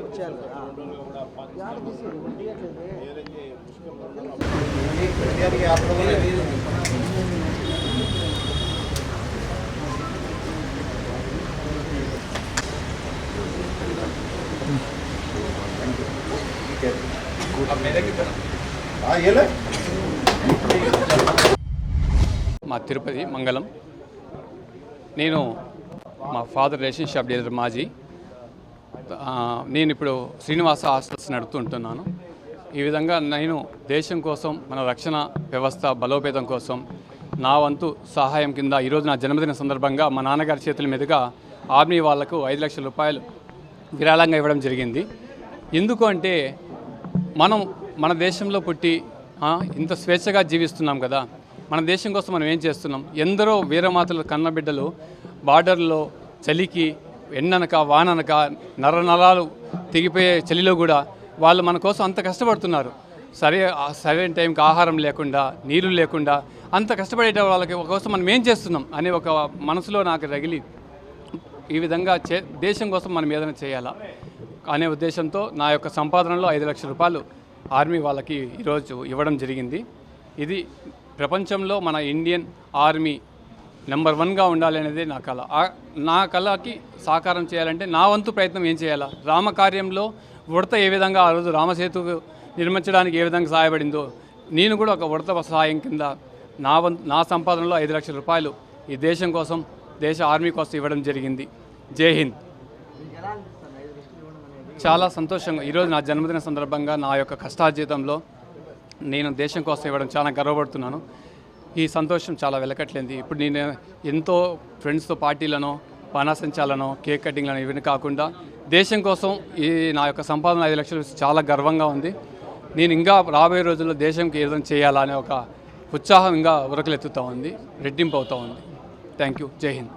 మా తిరుపతి మంగళం. నేను మా ఫాదర్ రేషన్ షాప్ డీలర్ మాజీ. నేను ఇప్పుడు శ్రీనివాస హాస్టల్స్ నడుపుతుంటున్నాను. ఈ విధంగా నేను దేశం కోసం, మన రక్షణ వ్యవస్థ బలోపేతం కోసం నా వంతు సహాయం కింద ఈరోజు నా జన్మదిన సందర్భంగా మా నాన్నగారి చేతుల మీదుగా ఆర్మీ వాళ్లకు 5 లక్షల రూపాయలు విరాళంగా ఇవ్వడం జరిగింది. ఎందుకు అంటే మనం మన దేశంలో పుట్టి ఇంత స్వేచ్ఛగా జీవిస్తున్నాం కదా. మన దేశం కోసం మనం ఏం చేస్తున్నాం? ఎందరో వీరమాతలు కన్నబిడ్డలు బార్డర్లో చలికి, ఎండనక వాననక, నరాలు తెగిపోయే చలిలో కూడా వాళ్ళు మన కోసం అంత కష్టపడుతున్నారు. సరైన టైంకి ఆహారం లేకుండా, నీరు లేకుండా అంత కష్టపడే వాళ్ళకి కోసం మనం ఏం చేస్తున్నాం అనే ఒక మనసులో నాకు రగిలి ఈ విధంగా దేశం కోసం మనం ఏదైనా చేయాలా అనే ఉద్దేశంతో నా యొక్క సంపాదనలో 5 లక్షల రూపాయలు ఆర్మీ వాళ్ళకి ఈరోజు ఇవ్వడం జరిగింది. ఇది ప్రపంచంలో మన ఇండియన్ ఆర్మీ నెంబర్ 1గా ఉండాలి అనేది నా కళ. నా కళకి సాకారం చేయాలంటే నా వంతు ప్రయత్నం ఏం చేయాలా? రామకార్యంలో ఉడత ఏ విధంగా ఆ రోజు రామసేతు నిర్మించడానికి ఏ విధంగా సహాయపడిందో నేను కూడా ఒక ఉడత సహాయం కింద నా సంపాదనలో 5 లక్షల రూపాయలు ఈ దేశం కోసం, దేశ ఆర్మీ కోసం ఇవ్వడం జరిగింది. జై హింద్. చాలా సంతోషంగా ఈరోజు నా జన్మదిన సందర్భంగా నా యొక్క కష్టార్జితంలో నేను దేశం కోసం ఇవ్వడం చాలా గర్వపడుతున్నాను. ఈ సంతోషం చాలా వెలకట్లేంది. ఇప్పుడు నేను ఎంతో ఫ్రెండ్స్తో పార్టీలను, బాణాసంచాలను, కేక్ కటింగ్లను ఇవన్నీ కాకుండా దేశం కోసం ఈ నా యొక్క సంపాదన 5 లక్షలు చాలా గర్వంగా ఉంది. నేను ఇంకా రాబోయే రోజుల్లో దేశంకి ఏదైనా చేయాలా అనే ఒక ఉత్సాహం ఇంకా ఉరకలెత్తుతూ ఉంది, రెట్టింపు అవుతూ ఉంది. Thank you. జై హింద్.